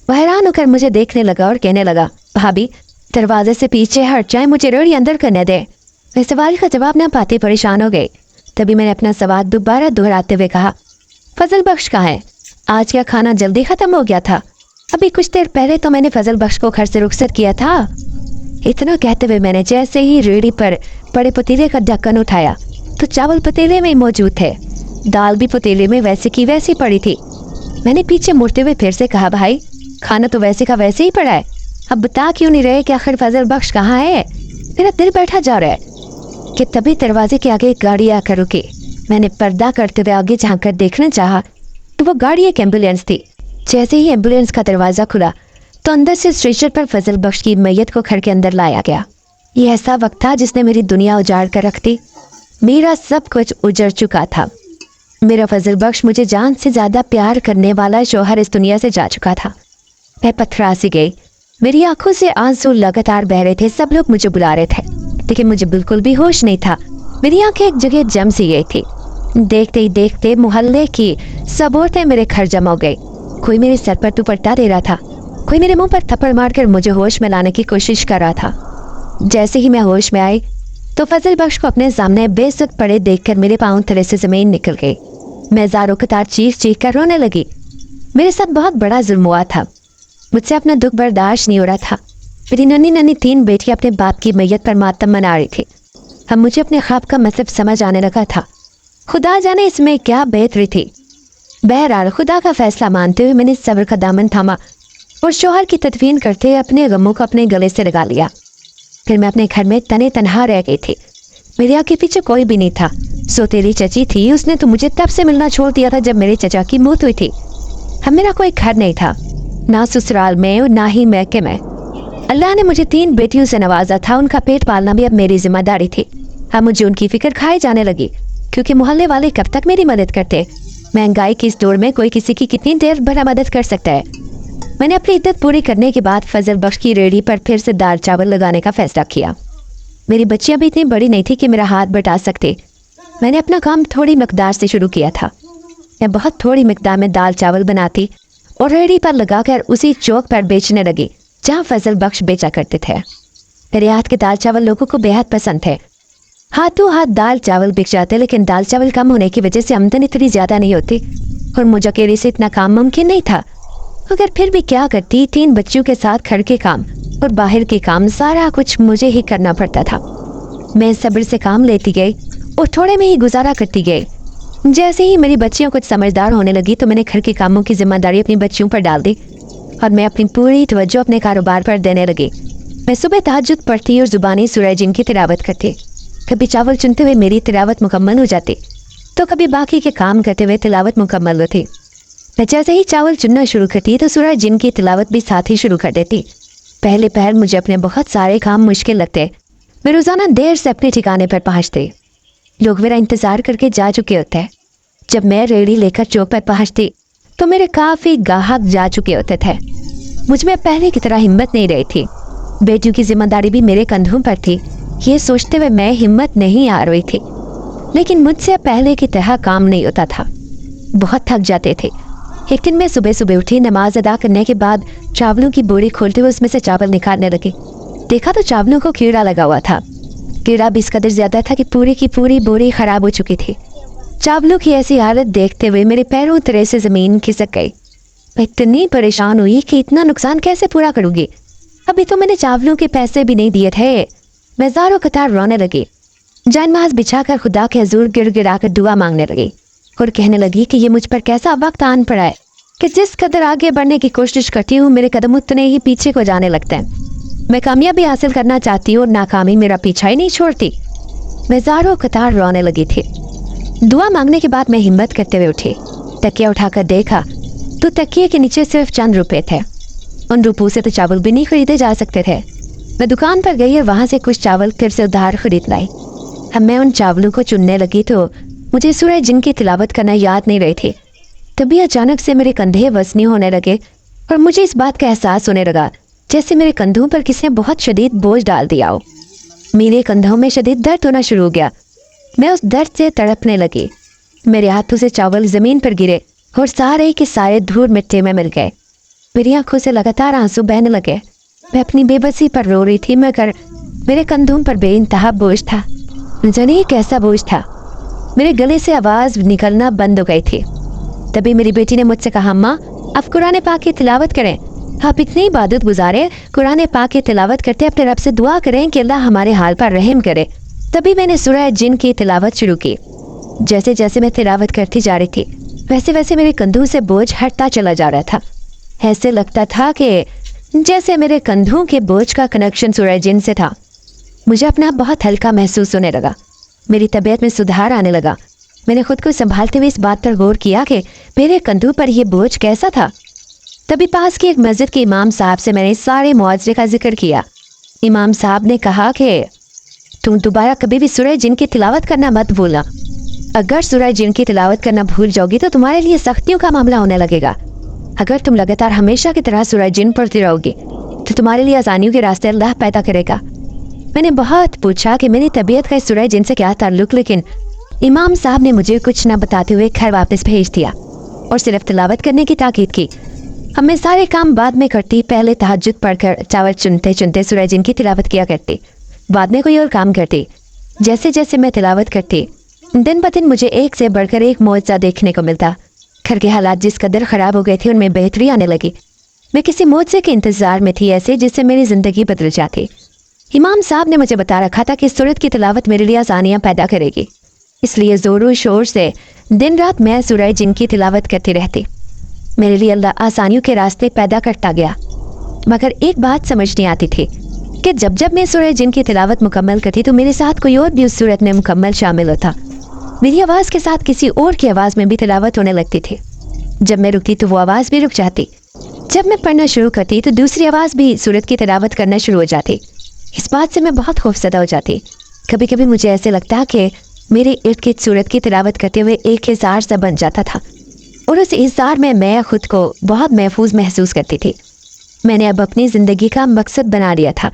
वह हैरान होकर मुझे देखने लगा और कहने लगा, भाभी दरवाजे से पीछे हट जाए, मुझे रेड़ी अंदर करने दे। मैं सवाल का जवाब न पाते परेशान हो गई। तभी मैंने अपना सवाल दोबारा दोहराते हुए कहा, फजल बख्श कहाँ है? आज का खाना जल्दी ख़त्म हो गया था। अभी कुछ देर पहले तो मैंने फजल बख्श को घर से रुखसत किया था। इतना कहते हुए मैंने जैसे ही रेड़ी पर पड़े पतीले का ढक्कन उठाया तो चावल पतीले में ही मौजूद थे। दाल भी पतीले में वैसे की वैसी पड़ी थी। मैंने पीछे मुड़ते हुए फिर से कहा, भाई खाना तो वैसे का वैसे ही पड़ा है, अब बता क्यों नहीं रहे कि आखिर फजल बख्श कहाँ है? मेरा दिल बैठा जा रहा है। कि तभी दरवाजे के आगे एक गाड़ी आकर रुकी। मैंने पर्दा करते हुए आगे झांक देखना चाहा तो वो गाड़ी एक एम्बुलेंस थी। जैसे ही एम्बुलेंस का दरवाजा खुला तो अंदर से स्ट्रेचर पर फजल बख्श की मैयत को घर के अंदर लाया गया। ये ऐसा वक्त था जिसने मेरी दुनिया उजाड़ कर रख दी। मेरा सब कुछ उजड़ चुका था। मेरा फजल बख्श, मुझे जान से ज्यादा प्यार करने वाला शौहर इस दुनिया से जा चुका था। मैं पथरा सी गई। मेरी आंखों से आंसू लगातार बह रहे थे। सब लोग मुझे बुला रहे थे लेकिन मुझे बिल्कुल भी होश नहीं था। मेरी आंखें एक जगह जम सी गई थी। देखते ही देखते मोहल्ले की सब औरतें मेरे घर जमा हो गई। कोई मेरे सर पर दुपट्टा दे रहा था, कोई मेरे मुंह पर थप्पड़ मारकर मुझे होश में लाने की कोशिश कर रहा था। जैसे ही मैं होश में आई तो फजल बख्श को अपने सामने बेइज्जत पड़े देखकर मेरे पांव तले से जमीन निकल गई। मैं ज़ारों कतार चीख चीख कर रोने लगी। मेरे साथ बहुत बड़ा जुल्म हुआ था। मुझसे अपना दुख बर्दाश्त नहीं हो रहा था। मेरी नन्ही नन्ही 3 बेटियां अपने बाप की मैयत पर मातम मना रही थी। अब मुझे अपने ख्वाब का मतलब समझ आने लगा था। खुदा जाने इसमें क्या बेहतरी थी। बहरहाल खुदा का फैसला मानते हुए मैंने सब्र का दामन थामा और शौहर की तदफीन करते हुए अपने गमों को अपने गले से लगा लिया। फिर मैं अपने घर में तने तनहा रह गई थी। मेरे आगे पीछे कोई भी नहीं था। सौतेली चची थी, उसने तो मुझे तब से मिलना छोड़ दिया था जब मेरे चचा की मौत हुई थी। अब मेरा कोई घर नहीं था, ना ससुराल में और ना ही मैके में। अल्लाह ने मुझे 3 बेटियों से नवाजा था। उनका पेट पालना भी अब मेरी जिम्मेदारी थी। अब मुझे उनकी फिक्र खाए जाने लगी क्योंकि मोहल्ले वाले कब तक मेरी मदद करते। महंगाई की इस दौर में कोई किसी की कितनी देर भला मदद कर सकता है। मैंने अपनी इद्दत पूरी करने के बाद फजल बख्श की रेहड़ी पर फिर से दाल चावल लगाने का फैसला किया। मेरी बच्चियां भी इतनी बड़ी नहीं थी कि मेरा हाथ बटा सकते। मैंने अपना काम थोड़ी मकदार से शुरू किया था। मैं बहुत थोड़ी मकदार में दाल चावल बनाती और रेहड़ी पर लगाकर उसी चौक पर बेचने लगी जहाँ फजल बख्श बेचा करते थे। मेरे हाथ के दाल चावल लोगों को बेहद पसंद थे। हाथों हाथ दाल चावल बिक जाते, लेकिन दाल चावल कम होने की वजह से आमदनी इतनी ज्यादा नहीं होती और मुझे अकेले से इतना काम मुमकिन नहीं था। मगर फिर भी क्या करती, 3 बच्चों के साथ घर के काम और बाहर के काम सारा कुछ मुझे ही करना पड़ता था। मैं सब्र से काम लेती गई और थोड़े में ही गुजारा करती गई। जैसे ही मेरी बच्चियां कुछ समझदार होने लगी तो मैंने घर के कामों की जिम्मेदारी अपनी बच्चियों पर डाल दी और मैं अपनी पूरी तवज्जो अपने कारोबार पर देने लगी। मैं सुबह तहज्जुद पढ़ती और जुबानी सूरह जिन की तिलावत करती। कभी चावल चुनते हुए मेरी तिलावत मुकम्मल हो जाती तो कभी बाकी के काम करते हुए तिलावत मुकम्मल होती। मैं जैसे ही चावल चुनना शुरू करती तो सूरह जिन की तिलावत भी साथ ही शुरू कर देती। पहले पहल मुझे अपने बहुत सारे काम मुश्किल लगते। मैं रोज़ाना देर से अपने ठिकाने पर पहुँचती। लोग मेरा इंतज़ार करके जा चुके होते। जब मैं रेहड़ी लेकर चौक पर पहुँचती तो मेरे काफ़ी ग्राहक जा चुके होते थे। मुझ में पहले की तरह हिम्मत नहीं रही थी। बेटियों की जिम्मेदारी भी मेरे कंधों पर थी। ये सोचते हुए मैं हिम्मत नहीं आ रही थी, लेकिन मुझसे पहले की तरह काम नहीं होता था। बहुत थक जाते थे। एक दिन मैं सुबह सुबह उठी, नमाज अदा करने के बाद चावलों की बोरी खोलते हुए उसमें से चावल निकालने लगी। देखा तो चावलों को कीड़ा लगा हुआ था। कीड़ा भी इस कदर ज्यादा था कि पूरी की पूरी बोरी खराब हो चुकी थी। चावलों की ऐसी हालत देखते हुए मेरे पैरों तले से जमीन खिसक गई। मैं इतनी परेशान हुई कि इतना नुकसान कैसे पूरा करूंगी। अभी तो मैंने चावलों के पैसे भी नहीं दिए थे। मैं ज़ारों कतार रोने लगी। जानमाज बिछाकर खुदा के हजूर गिड़गिड़ा कर दुआ मांगने लगी और कहने लगी कि ये मुझ पर कैसा वक्त आन पड़ा है कि जिस कदर आगे बढ़ने की कोशिश करती हूँ मेरे कदम उतने ही पीछे को जाने लगते हैं। मैं कामयाबी हासिल करना चाहती हूँ और नाकामी मेरा पीछा ही नहीं छोड़ती। मैं ज़ारों कतार रोने लगी थी। दुआ मांगने के बाद मैं हिम्मत करते हुए उठी। तकिया उठाकर देखा तो तकिए के नीचे सिर्फ चंद रुपए थे। उन रुपयों से तो चावल भी नहीं खरीदे जा सकते थे। मैं दुकान पर गई और वहाँ से कुछ चावल फिर से उधार खरीद लाई। अब मैं उन चावलों को चुनने लगी तो मुझे सूरह जिन की तिलावत करना याद नहीं रही थी। तभी अचानक से मेरे कंधे वज़नी होने लगे और मुझे इस बात का एहसास होने लगा जैसे मेरे कंधों पर किसी ने बहुत शदीद बोझ डाल दिया हो। मेरे कंधों में शदीद दर्द होना शुरू हो गया। मैं उस दर्द से तड़पने लगी। मेरे हाथों से चावल ज़मीन पर गिरे और सारे के सारे धूल मिट्टी में मिल गए। मेरी आंखों से लगातार आंसू बहने लगे। मैं अपनी बेबसी पर रो रही थी मगर मेरे कंधों पर बेइंतहा बोझ था। जाने कैसा बोझ था। मेरे गले से आवाज़ निकलना बंद हो गई थी। तभी मेरी बेटी ने मुझसे कहा, अम्मा आप कुरान पाक की तिलावत करें। आप इतनी इबादत गुजारे, कुरान पाक की तिलावत करते अपने रब से दुआ करें कि अल्लाह हमारे हाल पर रहम करे। तभी मैंने सूरह जिन की तिलावत शुरू की। जैसे जैसे मैं तिलावत करती जा रही थी वैसे वैसे मेरे कंधों से बोझ हटता चला जा रहा था। ऐसे लगता था कि जैसे मेरे कंधों के बोझ का कनेक्शन सूरह जिन से था। मुझे अपना बहुत हल्का महसूस होने लगा, मेरी तबीयत में सुधार आने लगा। मैंने खुद को संभालते हुए इस बात पर गौर किया कि मेरे कंधों पर यह बोझ कैसा था। तभी पास की एक मस्जिद के इमाम साहब से मैंने सारे मुआवजे का जिक्र किया। इमाम साहब ने कहा कि तुम दोबारा कभी भी सूरह जिन की तिलावत करना मत भूलना। अगर सूरह जिन की तिलावत करना भूल जाओगी तो तुम्हारे लिए सख्तियों का मामला होने लगेगा। अगर तुम लगातार हमेशा की तरह सूरह जिन पढ़ती रहोगी तो तुम्हारे लिए आसानियों के रास्ते अल्लाह पैदा करेगा। मैंने बहुत पूछा कि मेरी तबीयत का सूरह जिन से क्या ताल्लुक, लेकिन इमाम साहब ने मुझे कुछ न बताते हुए घर वापस भेज दिया और सिर्फ तिलावत करने की ताकीद की। अब मैं सारे काम बाद में करती, पहले तहज्जुद पढ़कर चावल चुनते चुनते सूरह जिन की तिलावत किया करती, बाद में कोई और काम करती। जैसे जैसे मैं तिलावत करती दिन ब दिन मुझे एक से बढ़कर एक मौजज़ा देखने को मिलता। घर के हालात जिस कदर ख़राब हो गए थे उनमें बेहतरी आने लगी। मैं किसी मौजज़े के इंतज़ार में थी, ऐसे जिससे मेरी ज़िंदगी बदल जाती। इमाम साहब ने मुझे बता रखा था कि इस सूरत की तिलावत मेरे लिए आसानियाँ पैदा करेगी, इसलिए ज़ोरों शोर से दिन रात मैं सूरह जिन की तिलावत करती रहती। मेरे लिए अल्लाह आसानियों के रास्ते पैदा करता गया। मगर एक बात समझ नहीं आती थी कि जब जब मैं सूरह जिन की तिलावत मुकम्मल करती तो मेरे साथ कोई और भी उस सूरत में मुकम्मल शामिल होता। मेरी आवाज़ के साथ किसी और की आवाज़ में भी तिलावत होने लगती थी। जब मैं रुकती तो वो आवाज़ भी रुक जाती। जब मैं पढ़ना शुरू करती तो दूसरी आवाज़ भी सूरत की तिलावत करना शुरू हो जाती। इस बात से मैं बहुत खौफजदा हो जाती। कभी कभी मुझे ऐसे लगता कि मेरे इर्द गिर्द सूरत की तिलावत करते हुए एक हिसार सा बन जाता था और उस हिसार में मैं खुद को बहुत महफूज महसूस करती थी। मैंने अब अपनी ज़िंदगी का मकसद बना लिया था।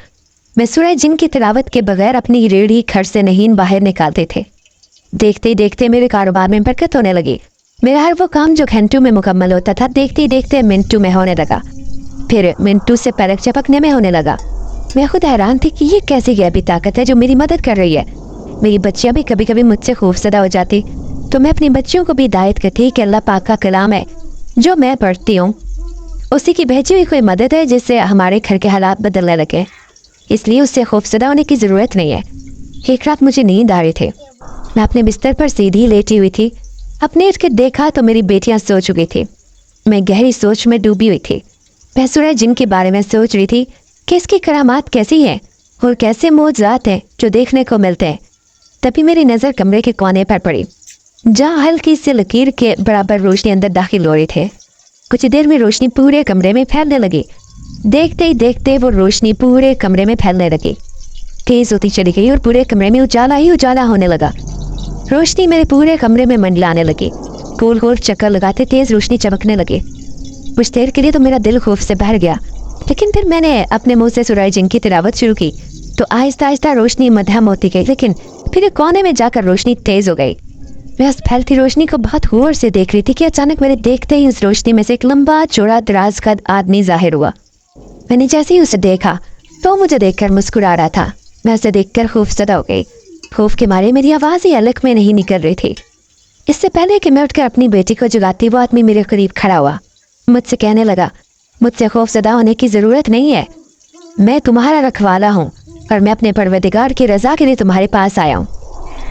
मैं सूरह जिन की तिलावत के बगैर अपनी रेड़ी घर से नहीं बाहर निकालते थे। देखते ही देखते मेरे कारोबार में बरकत होने लगी। मेरा हर वो काम जो घंटों में मुकम्मल होता था देखते ही देखते मिनटों में होने लगा, फिर मिनटों से पलक झपकने में होने लगा। मैं खुद हैरान थी कि ये कैसी गैबी ताकत है जो मेरी मदद कर रही है। मेरी बच्चियां भी कभी कभी मुझसे खौफजदा हो जाती तो मैं अपनी बच्चियों को भी हिदायत करती कि अल्लाह पाक का कलाम है जो मैं पढ़ती हूँ, उसी की भेजी हुई कोई मदद है जिससे हमारे घर के हालात बदलने लगे, इसलिए उससे खौफजदा होने की ज़रूरत नहीं है। एक रात मुझे नींद आ रही थी। मैं अपने बिस्तर पर सीधी लेटी हुई थी। अपने इर्द गिर्द देखा तो मेरी बेटियां सो चुकी थी। मैं गहरी सोच में डूबी हुई थी। मैं सूरह जिन के बारे में सोच रही थी कि इसकी करामात कैसी है और कैसे मौजज़ात हैं जो देखने को मिलते हैं। तभी मेरी नज़र कमरे के कोने पर पड़ी जहाँ हल्की सी लकीर के बराबर रोशनी अंदर दाखिल हो रही थी। कुछ देर में रोशनी पूरे कमरे में फैलने लगी। देखते ही देखते वो रोशनी पूरे कमरे में फैलने लगी, तेज होती चली गई और पूरे कमरे में उजाला ही उजाला होने लगा। रोशनी मेरे पूरे कमरे में मंडलाने लगी। गोल गोल चक्कर लगाते तेज रोशनी चमकने लगी। कुछ देर के लिए तो मेरा दिल खौफ से भर गया, लेकिन फिर मैंने अपने मुंह से सूरह जिन की तिलावत शुरू की तो आहिस्ता आहिस्ता रोशनी मध्यम होती गई, लेकिन फिर कोने में जाकर रोशनी तेज हो गई। मैं उस फैलती रोशनी को बहुत गौर से देख रही थी कि अचानक मेरे देखते ही उस रोशनी में से एक लंबा चौड़ा दराज कद आदमी जाहिर हुआ। मैंने जैसे ही उसे देखा तो मुझे देखकर मुस्कुरा रहा था। मैं उसे देखकर खौफजदा हो गई। खौफ के मारे मेरी आवाज़ ही हलक में नहीं निकल रही थी। इससे पहले कि मैं उठकर अपनी बेटी को जगाती वो आदमी मेरे करीब खड़ा हुआ। मुझसे कहने लगा, मुझसे खौफजदा होने की ज़रूरत नहीं है, मैं तुम्हारा रखवाला हूँ और मैं अपने परवरदिगार की रज़ा के लिए तुम्हारे पास आया हूँ।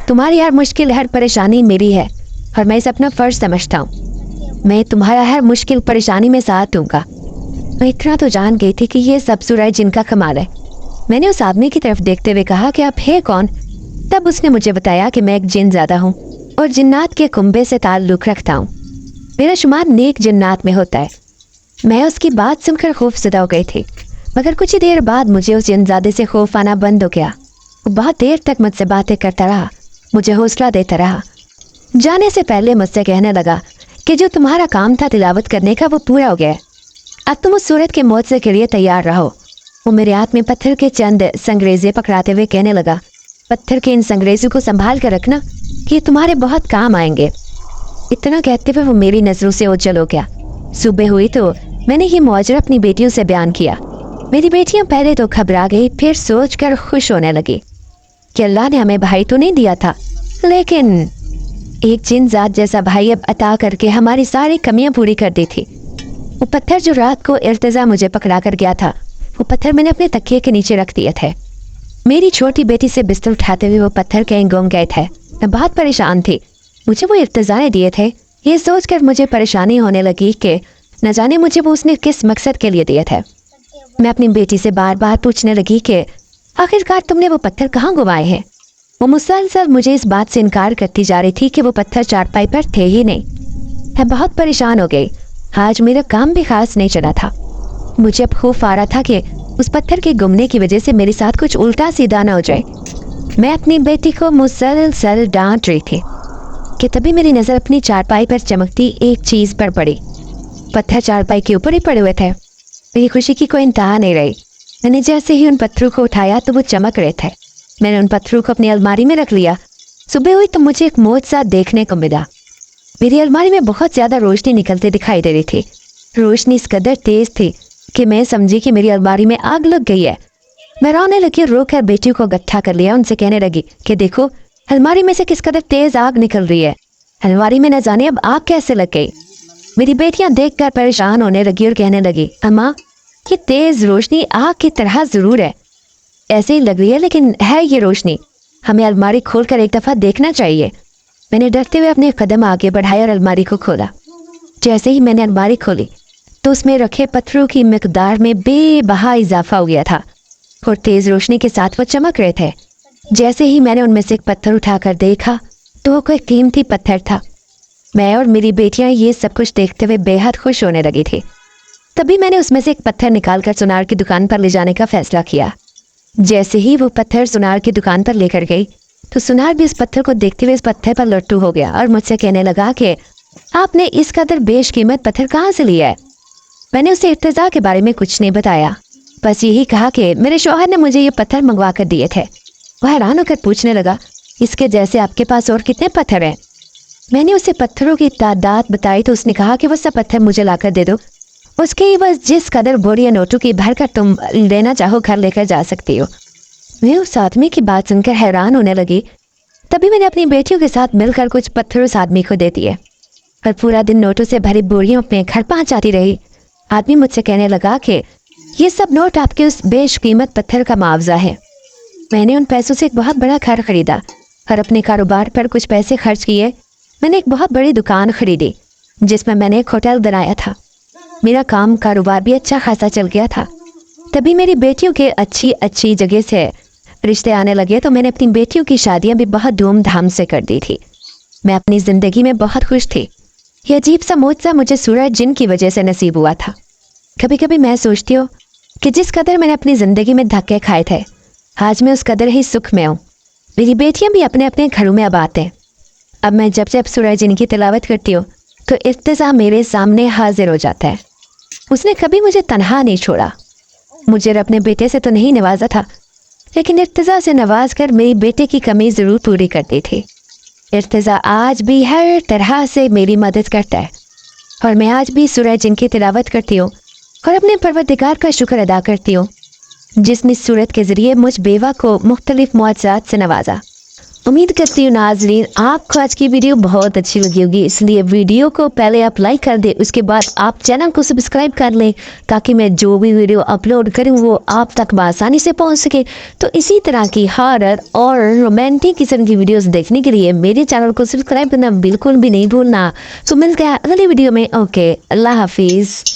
तुम्हारी हर मुश्किल हर परेशानी मेरी है और मैं इसे अपना फ़र्ज समझता हूँ। मैं तुम्हारा हर मुश्किल परेशानी में साथ दूंगा। मैं इतना तो जान गई थी कि ये सब सूरह जिन का कमाल है। मैंने उस आदमी की तरफ देखते हुए कहा कि आप है कौन? तब उसने मुझे बताया कि मैं एक जिन ज़्यादा हूँ और जिन्नात के कुंबे से ताल्लुक़ रखता हूँ। मेरा शुमार नेक जिन्नात में होता है। मैं उसकी बात सुनकर खौफज़दा हो गई थी, मगर कुछ ही देर बाद मुझे उस जिनज़ादे से खौफ आना बंद हो गया। वो बहुत देर तक मुझसे बातें करता रहा, मुझे हौसला देता रहा। जाने से पहले मुझसे कहने लगा कि जो तुम्हारा काम था तिलावत करने का वो पूरा हो गया। अब तुम उस सूरत के मौजज़े के लिए तैयार रहो। वो मेरे हाथ में पत्थर के चंद संगरेज़े पकड़ाते हुए कहने लगा, पत्थर के इन संगरेज़ों को संभाल कर रखना कि ये तुम्हारे बहुत काम आएंगे। इतना कहते हुए वो मेरी नज़रों से ओझल हो गया। सुबह हुई तो मैंने ये मुआजरा अपनी बेटियों से बयान किया। मेरी बेटियां पहले तो घबरा गई, फिर सोचकर खुश होने लगी कि अल्लाह ने हमें भाई तो नहीं दिया था, लेकिन एक जिन जात जैसा भाई अब अता करके हमारी सारी कमियां पूरी कर दी थी। वो पत्थर जो रात को इर्तिजा मुझे पकड़ा कर गया था, वो पत्थर मैंने अपने तकिए के नीचे रख दिए थे। मेरी छोटी बेटी से बिस्तर उठाते हुए वो पत्थर कहीं गुम गए थे। मैं बहुत परेशान थी। मुझे वो इर्तिज़ाएं दिए थे, ये सोचकर मुझे परेशानी होने लगी कि न जाने मुझे वो उसने किस मकसद के लिए दिए थे। मैं अपनी बेटी से बार बार पूछने लगी कि आखिरकार तुमने वो पत्थर कहाँ गुमाए हैं। वो मुसलसल मुझे इस बात से इनकार करती जा रही थी कि वो पत्थर चारपाई पर थे ही नहीं। मैं बहुत परेशान हो गई। आज मेरा काम भी खास नहीं चला था। मुझे अब खौफ आ रहा था कि उस पत्थर के गुमने की वजह से मेरे साथ कुछ उल्टा सीधा न हो जाए। मैं अपनी बेटी को मुसलसल डांट रही थी कि तभी मेरी नज़र अपनी चारपाई पर चमकती एक चीज़ पर पड़ी। पत्थर चारपाई के ऊपर ही पड़े हुए थे। मेरी खुशी की कोई इंतहा नहीं रही। मैंने जैसे ही उन पत्थरों को उठाया तो वो चमक रहे थे। मैंने उन पत्थरों को अपनी अलमारी में रख लिया। सुबह हुई तो मुझे एक मोज़ा देखने को मिला। मेरी अलमारी में बहुत ज़्यादा रोशनी निकलती दिखाई दे रही थी। रोशनी इस कदर तेज़ थी कि मैं समझी कि मेरी अलमारी में आग लग गई है। मैं रोने लगी, रोकर बेटियों को इकट्ठा कर लिया। उनसे कहने लगी कि देखो अलमारी में से किस कदर तेज़ आग निकल रही है। अलमारी में न जाने अब आग कैसे लग गई। मेरी बेटियां देखकर परेशान होने लगी और कहने लगी, अम्मा ये तेज़ रोशनी आग की तरह ज़रूर है, ऐसे ही लग रही है, लेकिन है ये रोशनी। हमें अलमारी खोलकर एक दफ़ा देखना चाहिए। मैंने डरते हुए अपने कदम आगे बढ़ाए और अलमारी को खोला। जैसे ही मैंने अलमारी खोली तो उसमें रखे पत्थरों की मिकदार में बेबहा इजाफा हो गया था और तेज़ रोशनी के साथ वो चमक रहे थे। जैसे ही मैंने उनमें से एक पत्थर उठाकर देखा तो वो कोई कीमती पत्थर था। मैं और मेरी बेटियां ये सब कुछ देखते हुए बेहद खुश होने लगी थी। तभी मैंने उसमें से एक पत्थर निकालकर सुनार की दुकान पर ले जाने का फैसला किया। जैसे ही वो पत्थर सुनार की दुकान पर लेकर गई तो सुनार भी इस पत्थर को देखते हुए इस पत्थर पर लट्टू हो गया और मुझसे कहने लगा कि आपने इस कदर बेशकीमत पत्थर कहाँ से लिया है। मैंने उसे इर्तिज़ा के बारे में कुछ नहीं बताया, बस यही कहा कि मेरे शौहर ने मुझे ये पत्थर मंगवा कर दिए थे। वह हैरान होकर पूछने लगा, इसके जैसे आपके पास और कितने पत्थर हैं। मैंने उसे पत्थरों की तादाद बताई तो उसने कहा कि वो सब पत्थर मुझे लाकर दे दो, उसके बस जिस कदर बोरी या नोटों की भर कर तुम लेना चाहो घर लेकर जा सकती हो। मैं उस आदमी की बात सुनकर हैरान होने लगी। तभी मैंने अपनी बेटियों के साथ मिलकर कुछ पत्थर उस आदमी को दे दिए और पूरा दिन नोटों से भरी बोरियों अपने घर पहुंचाती रही। आदमी मुझसे कहने लगा कि ये सब नोट आपके उस बेशकीमत पत्थर का मुआवजा है। मैंने उन पैसों से एक बहुत बड़ा घर खरीदा और अपने कारोबार पर कुछ पैसे खर्च किए। मैंने एक बहुत बड़ी दुकान खरीदी जिसमें मैंने एक होटल बनाया था। मेरा काम कारोबार भी अच्छा खासा चल गया था। तभी मेरी बेटियों के अच्छी अच्छी जगह से रिश्ते आने लगे तो मैंने अपनी बेटियों की शादियां भी बहुत धूमधाम से कर दी थी। मैं अपनी ज़िंदगी में बहुत खुश थी। यह अजीब सा मोज़ा मुझे सूरज जिन की वजह से नसीब हुआ था। कभी कभी मैं सोचती हूँ कि जिस कदर मैंने अपनी ज़िंदगी में धक्के खाए थे आज मैं उस कदर ही सुख में हूँ। मेरी बेटियाँ भी अपने अपने घरों में आबाद हैं। अब मैं जब जब सूरज जिन की तिलावत करती हूँ तो इर्तिज़ा मेरे सामने हाजिर हो जाता है। उसने कभी मुझे तन्हा नहीं छोड़ा। मुझे अपने बेटे से तो नहीं नवाजा था, लेकिन इर्तिज़ा से नवाज कर मेरी बेटे की कमी ज़रूर पूरी करती थी। इर्तिज़ा आज भी हर तरह से मेरी मदद करता है और मैं आज भी सूरज जिन की तिलावत करती हूँ और अपने परवरदिगार का शुक्र अदा करती हूँ जिसने सूरत के ज़रिए मुझ बेवा को मुख्तलिफ मुआवज़ात से नवाजा। उम्मीद करती हूँ नाज़रीन आपको आज की वीडियो बहुत अच्छी लगी होगी, इसलिए वीडियो को पहले आप लाइक कर दें, उसके बाद आप चैनल को सब्सक्राइब कर लें ताकि मैं जो भी वीडियो अपलोड करूँ वो आप तक आसानी से पहुँच सके। तो इसी तरह की हॉरर और रोमांटिक किस्म की वीडियोस देखने के लिए मेरे चैनल को सब्सक्राइब करना बिल्कुल भी नहीं भूलना। तो मिलते हैं अगली वीडियो में। ओके, अल्लाह हाफिज़।